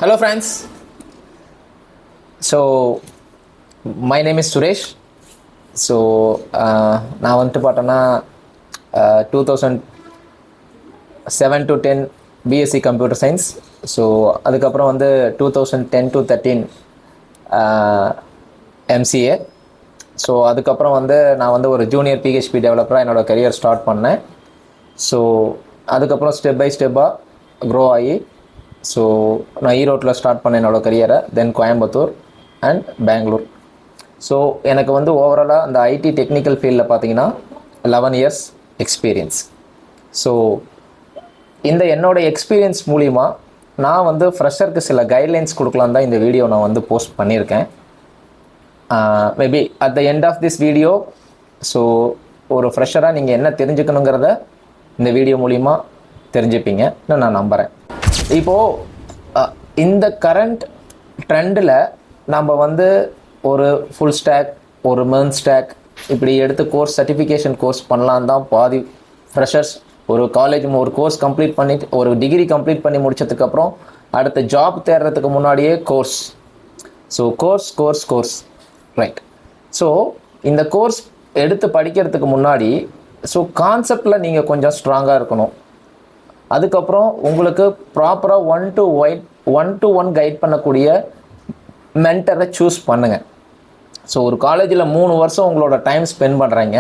Hello friends. So my name is Suresh. So நான் வந்துட்டு பார்த்தோன்னா 2007 to 10 BSc computer science. So அதுக்கப்புறம் வந்து 2010 to 13 எம்சிஏ. ஸோ அதுக்கப்புறம் வந்து நான் வந்து ஒரு ஜூனியர் பிஹெச்பி டெவலப்பராக என்னோடய கரியர் ஸ்டார்ட் பண்ணேன். ஸோ அதுக்கப்புறம் ஸ்டெப் பை ஸ்டெப்பாக க்ரோ ஆகி ஸோ நான் ஈரோட்டில் ஸ்டார்ட் பண்ணேன் என்னோடய கரியரை. தென் கோயம்புத்தூர் அண்ட் பெங்களூர். ஸோ எனக்கு வந்து ஓவராலாக அந்த ஐடி டெக்னிக்கல் ஃபீல்டில் பார்த்தீங்கன்னா 11 years எக்ஸ்பீரியன்ஸ். ஸோ இந்த என்னோடய எக்ஸ்பீரியன்ஸ் மூலிமா நான் வந்து ஃப்ரெஷருக்கு சில கைட்லைன்ஸ் கொடுக்கலாம் தான் இந்த வீடியோ நான் வந்து போஸ்ட் பண்ணியிருக்கேன். Maybe at the end of this video so ஒரு ஃப்ரெஷராக நீங்கள் என்ன தெரிஞ்சுக்கணுங்கிறத இந்த வீடியோ மூலிமா தெரிஞ்சுப்பீங்கன்னு நான் நம்புகிறேன். இப்போது இந்த கரண்ட் ட்ரெண்டில் நம்ம வந்து ஒரு ஃபுல் ஸ்டாக், ஒரு மெர்ன் ஸ்டாக் இப்படி எடுத்து கோர்ஸ், சர்டிஃபிகேஷன் கோர்ஸ் பண்ணலான் தான் பாதி ஃப்ரெஷர்ஸ். ஒரு காலேஜ் ஒரு கோர்ஸ் கம்ப்ளீட் பண்ணி, ஒரு டிகிரி கம்ப்ளீட் பண்ணி முடித்ததுக்கப்புறம் அடுத்த ஜாப் தேடுறதுக்கு முன்னாடியே course. So course right. So இந்த கோர்ஸ் எடுத்து படிக்கிறதுக்கு முன்னாடி ஸோ கான்செப்டில் நீங்கள் கொஞ்சம் ஸ்ட்ராங்காக இருக்கணும். அதுக்கப்புறம் உங்களுக்கு ப்ராப்பராக ஒன் டு ஒன் கைட் பண்ணக்கூடிய மென்டரை சூஸ் பண்ணுங்கள். ஸோ ஒரு காலேஜில் 3 வருஷம் உங்களோட டைம் ஸ்பெண்ட் பண்ணுறீங்க.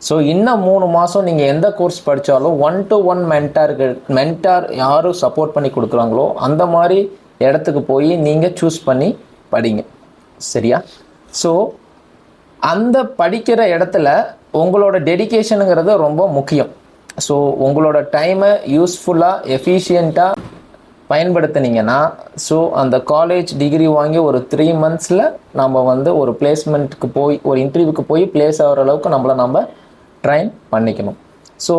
ஸோ இன்னும் 3 மாதம் நீங்கள் எந்த கோர்ஸ் படித்தாலும் 1 to 1 மென்டார் யாரும் சப்போர்ட் பண்ணி கொடுக்குறாங்களோ அந்த மாதிரி இடத்துக்கு போய் நீங்கள் சூஸ் பண்ணி படிங்க. சரியா? ஸோ அந்த படிக்கிற இடத்துல உங்களோட டெடிகேஷனுங்கிறது ரொம்ப முக்கியம். ஸோ உங்களோட டைமை யூஸ்ஃபுல்லாக எஃபிஷியண்ட்டாக பயன்படுத்தினீங்கன்னா ஸோ அந்த காலேஜ் டிகிரி வாங்கி ஒரு 3 months நம்ம வந்து ஒரு பிளேஸ்மெண்ட்டுக்கு போய், ஒரு இன்டர்வியூக்கு போய் பிளேஸ் ஆகிற அளவுக்கு நம்ம ட்ரைன் பண்ணிக்கணும். ஸோ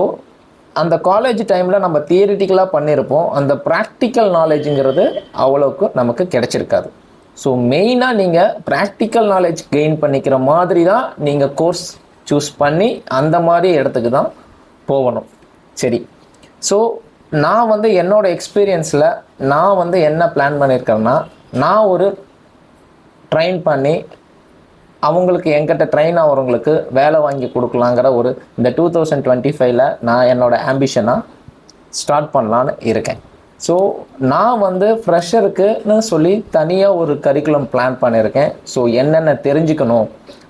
அந்த காலேஜ் டைமில் நம்ம தியரிட்டிக்கலாக பண்ணியிருப்போம், அந்த ப்ராக்டிக்கல் நாலேஜுங்கிறது அவ்வளோக்கு நமக்கு கிடைச்சிருக்காது. ஸோ மெயினாக நீங்கள் ப்ராக்டிக்கல் நாலேஜ் கெயின் பண்ணிக்கிற மாதிரி தான் நீங்கள் கோர்ஸ் சூஸ் பண்ணி அந்த மாதிரி இடத்துக்கு தான் போகணும். சரி. ஸோ நான் வந்து என்னோடய எக்ஸ்பீரியன்ஸில் நான் வந்து என்ன பிளான் பண்ணியிருக்கேன்னா, நான் ஒரு ட்ரெயின் பண்ணி அவங்களுக்கு என்கிட்ட ட்ரெயின் ஆகிறவங்களுக்கு வேலை வாங்கி கொடுக்கலாங்கிற ஒரு இந்த 2025 நான் என்னோடய ஆம்பிஷனாக ஸ்டார்ட் பண்ணலான்னு இருக்கேன். ஸோ நான் வந்து ஃப்ரெஷருக்குன்னு சொல்லி தனியாக ஒரு கரிக்குலம் பிளான் பண்ணியிருக்கேன். ஸோ என்னென்ன தெரிஞ்சுக்கணும்,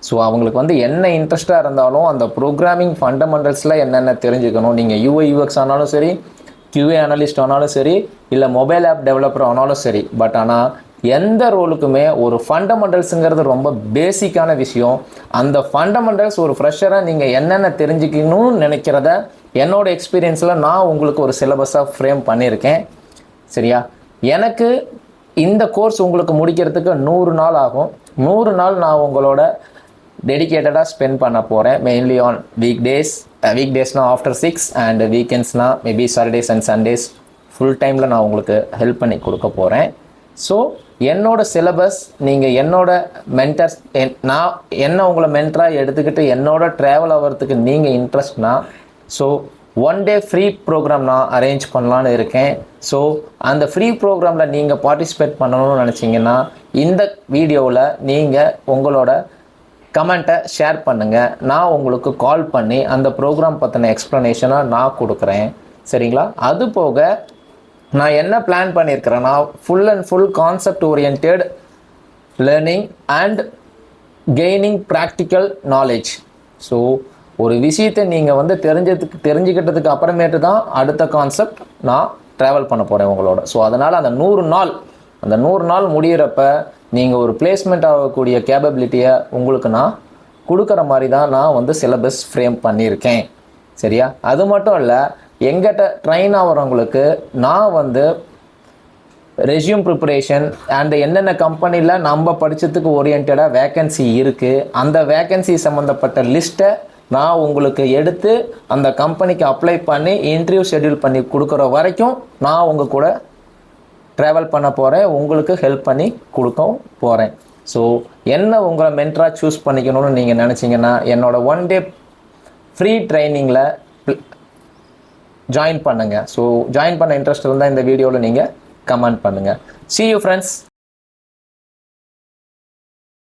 ஸோ அவங்களுக்கு வந்து என்ன இன்ட்ரெஸ்ட்டாக இருந்தாலும் அந்த ப்ரோக்ராமிங் ஃபண்டமெண்டல்ஸில் என்னென்ன தெரிஞ்சுக்கணும். நீங்கள் UI UX ஆனாலும் சரி, QA அனலிஸ்ட் ஆனாலும் சரி, இல்லை மொபைல் ஆப் டெவலப்பர் ஆனாலும் சரி. பட் ஆனால் எந்த ரோலுக்குமே ஒரு ஃபண்டமெண்டல்ஸுங்கிறது ரொம்ப பேசிக்கான விஷயம். அந்த ஃபண்டமெண்டல்ஸ் ஒரு ஃப்ரெஷராக நீங்கள் என்னென்ன தெரிஞ்சுக்கணும்னு நினைக்கிறத என்னோட எக்ஸ்பீரியன்ஸில் நான் உங்களுக்கு ஒரு சிலபஸாக ஃப்ரேம் பண்ணியிருக்கேன். சரியா? எனக்கு இந்த கோர்ஸ் உங்களுக்கு முடிக்கிறதுக்கு 100 நாள் ஆகும். 100 நாள் நான் உங்களோட டெடிக்கேட்டடாக ஸ்பெண்ட் பண்ண போகிறேன். மெயின்லி ஆன் வீக்டேஸ்னால் ஆஃப்டர் 6 அண்ட் வீக்கெண்ட்ஸ்னால் maybe Saturdays and Sundays full டைமில் நான் உங்களுக்கு ஹெல்ப் பண்ணி கொடுக்க போகிறேன். ஸோ என்னோட சிலபஸ், நீங்கள் என்னோட மென்டர்ஸ், நான் உங்களை மென்டராக எடுத்துக்கிட்டு என்னோட ட்ராவல் ஆகிறதுக்கு நீங்கள் இன்ட்ரெஸ்ட்னா ஸோ 1 day ஃப்ரீ ப்ரோக்ராம் நான் அரேஞ்ச் பண்ணலான்னு இருக்கேன். ஸோ அந்த ஃப்ரீ ப்ரோக்ராமில் நீங்கள் பார்ட்டிசிபேட் பண்ணணும்னு நினச்சிங்கன்னா இந்த வீடியோவில் நீங்கள் உங்களோட கமெண்ட்டை ஷேர் பண்ணுங்கள். நான் உங்களுக்கு கால் பண்ணி அந்த ப்ரோக்ராம் பற்றின எக்ஸ்ப்ளனேஷனாக நான் கொடுக்குறேன். சரிங்களா? அது போக நான் என்ன பிளான் பண்ணியிருக்கிறேன்னா, full and full concept oriented learning and gaining practical knowledge. So ஒரு விஷயத்தை நீங்கள் வந்து தெரிஞ்சுக்கிட்டதுக்கு அப்புறமேட்டு தான் அடுத்த கான்செப்ட் நான் ட்ராவல் பண்ண போகிறேன் உங்களோட. ஸோ அதனால் அந்த 100 நாள் முடிகிறப்ப நீங்கள் ஒரு பிளேஸ்மெண்ட் ஆகக்கூடிய கேப்பபிலிட்டியை உங்களுக்கு நான் கொடுக்குற மாதிரி தான் நான் வந்து சிலபஸ் ஃப்ரேம் பண்ணியிருக்கேன். சரியா? அது மட்டும் இல்லை, எங்கிட்ட ட்ரெயின் ஆகிறவங்களுக்கு நான் வந்து ரெஸ்யூம் ப்ரிப்பரேஷன் அண்ட் என்னென்ன கம்பெனியில் நம்ம படித்ததுக்கு ஓரியன்டாக வேக்கன்சி இருக்குது, அந்த வேக்கன்சி சம்மந்தப்பட்ட லிஸ்ட்டை நான் உங்களுக்கு எடுத்து அந்த கம்பெனிக்கு அப்ளை பண்ணி இன்டர்வியூ ஷெட்யூல் பண்ணி கொடுக்குற வரைக்கும் நான் உங்கள் கூட ட்ராவல் பண்ண போகிறேன், உங்களுக்கு ஹெல்ப் பண்ணி கொடுக்க போகிறேன். ஸோ என்ன உங்களை மென்டராக சூஸ் பண்ணிக்கணும்னு நீங்கள் நினச்சிங்கன்னா என்னோட 1 day ஃப்ரீ ட்ரைனிங்கில் ஜாயின் பண்ணுங்கள். ஸோ ஜாயின் பண்ண இன்ட்ரெஸ்ட் இருந்தால் இந்த வீடியோவில் நீங்கள் கமெண்ட் பண்ணுங்கள். See you friends.